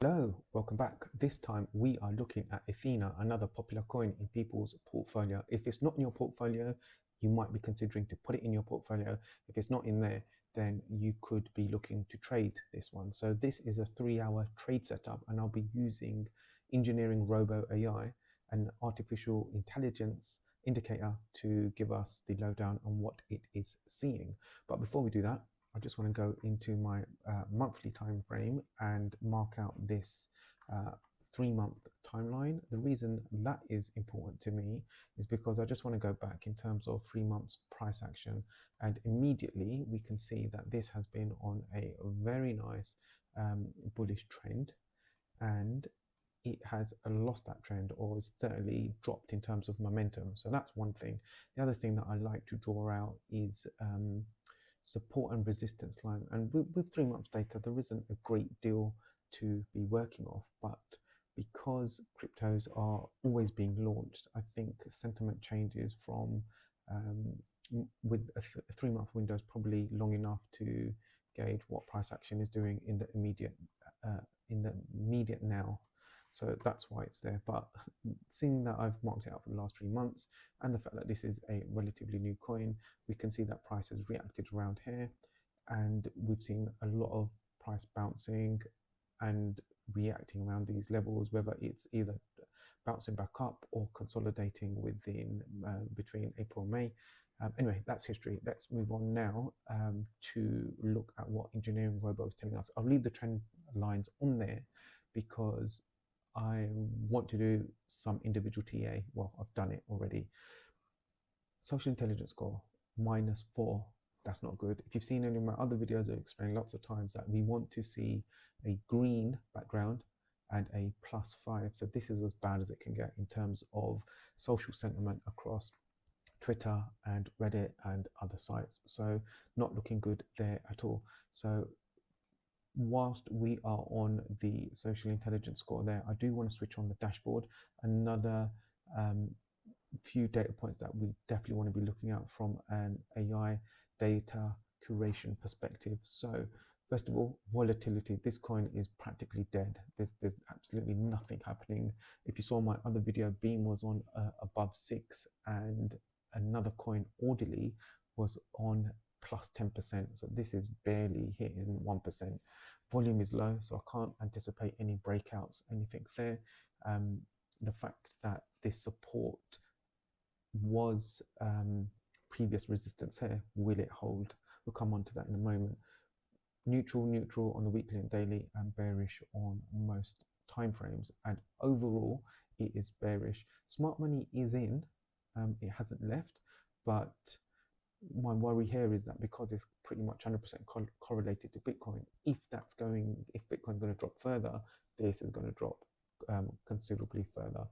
Hello, welcome back. This time we are looking at ETHENA, another popular coin in people's portfolio. If it's not in your portfolio, you might be considering to put it in your portfolio. If it's not in there, then you could be looking to trade this one. So this is a 3-hour trade setup, and I'll be using EngineeringRobo AI, an artificial intelligence indicator, to give us the lowdown on what it is seeing. But before we do that, I just want to go into my monthly time frame and mark out this 3-month timeline. The reason that is important to me is because I just want to go back in terms of 3 months price action, and immediately we can see that this has been on a very nice bullish trend, and it has lost that trend, or is certainly dropped in terms of momentum. So that's one thing. The other thing that I like to draw out is support and resistance line. And with 3 months data, there isn't a great deal to be working off, but because cryptos are always being launched, I think sentiment changes from with a 3-month window is probably long enough to gauge what price action is doing in the immediate now. So that's why it's there. But seeing that I've marked it out for the last 3 months, and the fact that this is a relatively new coin, we can see that price has reacted around here, and we've seen a lot of price bouncing and reacting around these levels, whether it's either bouncing back up or consolidating within between April and May. Anyway, that's history. Let's move on now to look at what EngineeringRobo is telling us. I'll leave the trend lines on there because I want to do some individual TA. Well, I've done it already. Social intelligence score, -4. That's not good. If you've seen any of my other videos, I explain lots of times that we want to see a green background and a +5. So this is as bad as it can get in terms of social sentiment across Twitter and Reddit and other sites. So not looking good there at all. So whilst we are on the social intelligence score there, I do want to switch on the dashboard. Another few data points that we definitely want to be looking at from an AI data curation perspective. So first of all, volatility. This coin is practically dead. There's absolutely nothing happening. If you saw my other video, Beam was on above 6, and another coin, Orderly, was on +10%. So this is barely hitting 1%. Volume is low, so I can't anticipate any breakouts, anything there. The fact that this support was previous resistance here, will it hold? We'll come on to that in a moment. Neutral on the weekly and daily, and bearish on most time frames. And overall, it is bearish. Smart money is in, it hasn't left, but my worry here is that because it's pretty much 100% correlated to Bitcoin, if Bitcoin's going to drop further, this is going to drop considerably further.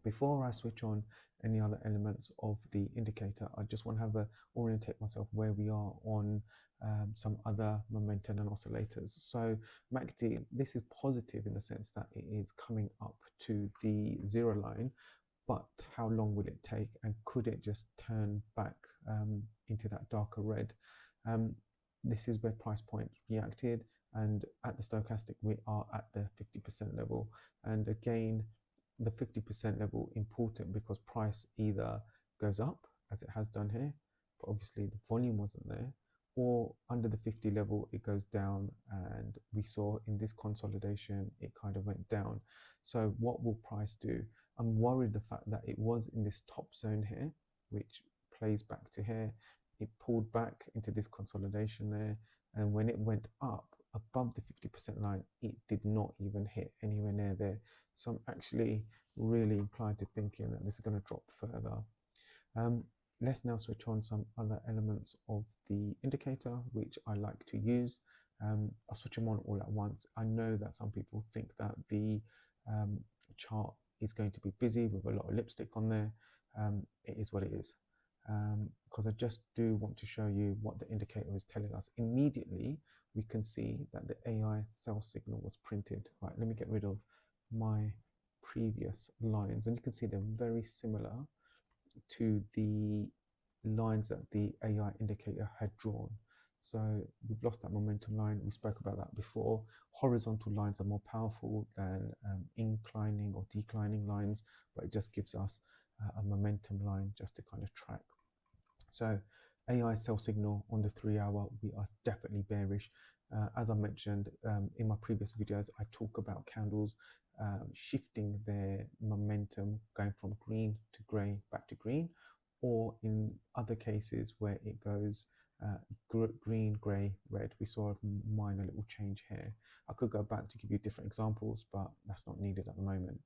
Before I switch on any other elements of the indicator, I just want to have orientate myself where we are on some other momentum and oscillators. So MACD, this is positive in the sense that it is coming up to the 0 line, but how long will it take, and could it just turn back into that darker red? This is where price points reacted, and at the stochastic we are at the 50% level. And again, the 50% level important because price either goes up, as it has done here, but obviously the volume wasn't there, or under the 50 level it goes down, and we saw in this consolidation it kind of went down. So what will price do? I'm worried the fact that it was in this top zone here, which plays back to here. It pulled back into this consolidation there, and when it went up above the 50% line, it did not even hit anywhere near there. So I'm actually really inclined to thinking that this is going to drop further. Let's now switch on some other elements of the indicator, which I like to use. I'll switch them on all at once. I know that some people think that the chart is going to be busy with a lot of lipstick on there. It is what it is, because I just do want to show you what the indicator is telling us. Immediately we can see that the AI sell signal was printed. Right, let me get rid of my previous lines, and you can see they're very similar to the lines that the AI indicator had drawn. So we've lost that momentum line. We spoke about that before. Horizontal lines are more powerful than inclining or declining lines, but it just gives us a momentum line just to kind of track. So AI sell signal on the 3-hour, we are definitely bearish. As I mentioned in my previous videos, I talk about candles shifting their momentum, going from green to grey back to green, or in other cases where it goes green, grey, red. We saw a minor little change here. I could go back to give you different examples, but that's not needed at the moment.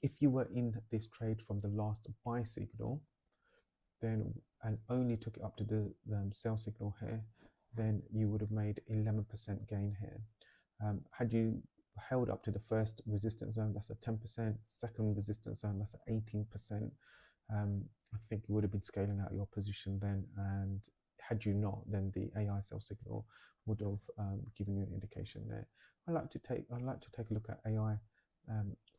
If you were in this trade from the last buy signal, then and only took it up to the sell signal here, then you would have made 11% gain here. Had you held up to the first resistance zone, that's a 10%, second resistance zone, that's an 18%. I think you would have been scaling out your position then, and had you not, then the AI sell signal would have given you an indication there. I like to take a look at AI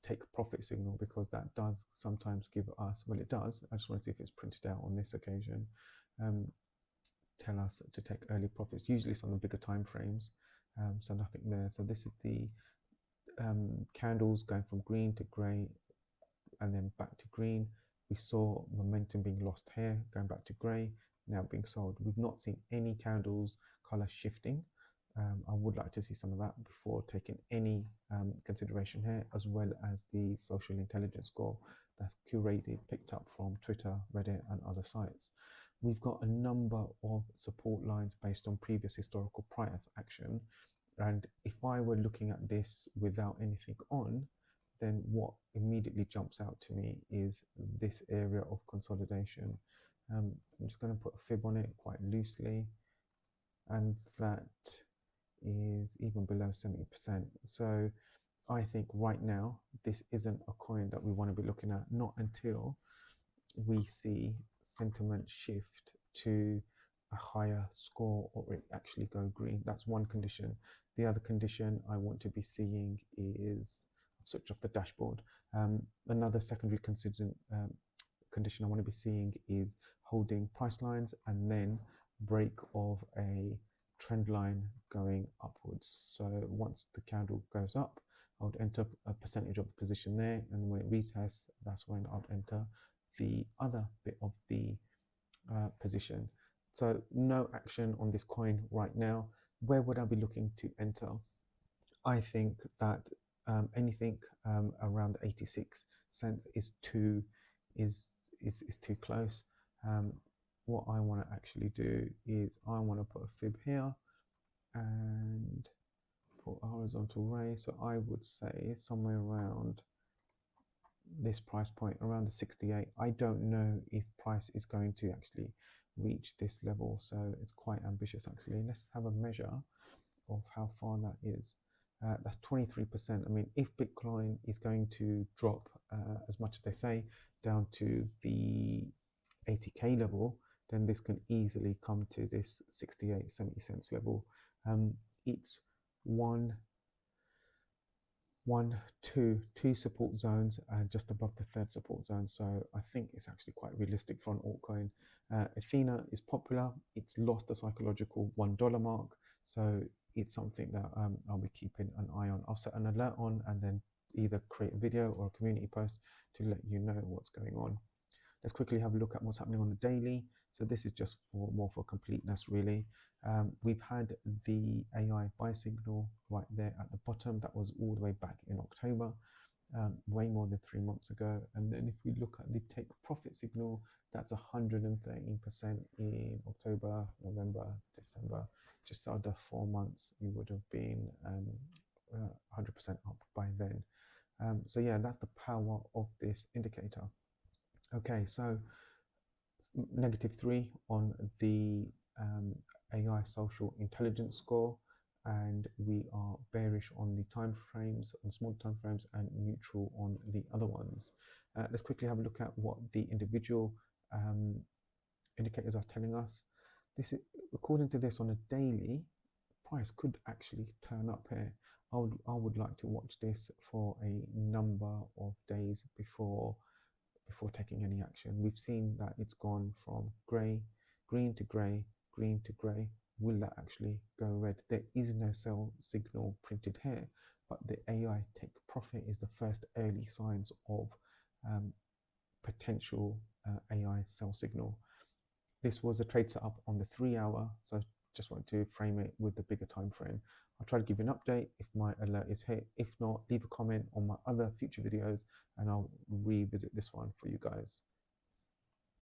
take profit signal, because that does sometimes give us, well, it does, I just want to see if it's printed out on this occasion, tell us to take early profits. Usually it's on the bigger time frames, so nothing there. So this is the candles going from green to grey and then back to green. We saw momentum being lost here, going back to grey, now being sold. We've not seen any candles color shifting. I would like to see some of that before taking any consideration here, as well as the social intelligence score that's curated, picked up from Twitter, Reddit, and other sites. We've got a number of support lines based on previous historical price action. And if I were looking at this without anything on, then what immediately jumps out to me is this area of consolidation. I'm just going to put a fib on it quite loosely, and that is even below 70%. So I think right now this isn't a coin that we want to be looking at, not until we see sentiment shift to a higher score or it actually go green. That's one condition. The other condition I want to be seeing is switch off the dashboard. Another secondary condition I want to be seeing is holding price lines and then break of a trend line going upwards. So once the candle goes up, I would enter a percentage of the position there, and when it retests, that's when I'll enter the other bit of the position. So no action on this coin right now. Where would I be looking to enter? I think that anything around 86 cents is too close. What I want to actually do is I want to put a fib here and put a horizontal ray. So I would say somewhere around this price point, around the 68. I don't know if price is going to actually reach this level, so it's quite ambitious actually. Let's have a measure of how far that is. That's 23%. I mean, if Bitcoin is going to drop as much as they say down to the 80k level, then this can easily come to this 68-70 cents level. It's two support zones and just above the third support zone, so I think it's actually quite realistic for an altcoin. ETHENA is popular. It's lost the psychological $1 mark, so it's something that I'll be keeping an eye on. I'll set an alert on and then either create a video or a community post to let you know what's going on. Let's quickly have a look at what's happening on the daily. So this is just more for completeness, really. We've had the AI buy signal right there at the bottom. That was all the way back in October, way more than 3 months ago. And then if we look at the take profit signal, that's 113% in October, November, December. Just under 4 months, you would have been 100% up by then. So yeah, that's the power of this indicator. Okay, so -3 on the AI social intelligence score, and we are bearish on the time frames, on small time frames, and neutral on the other ones. Let's quickly have a look at what the individual indicators are telling us. This is, according to this, on a daily, price could actually turn up here. I would like to watch this for a number of days before taking any action. We've seen that it's gone from green to grey, green to grey, will that actually go red? There is no sell signal printed here, but the AI take profit is the first early signs of potential AI sell signal. This was a trade setup on the 3 hour, so I just want to frame it with the bigger time frame. I'll try to give you an update if my alert is hit. If not, leave a comment on my other future videos and I'll revisit this one for you guys.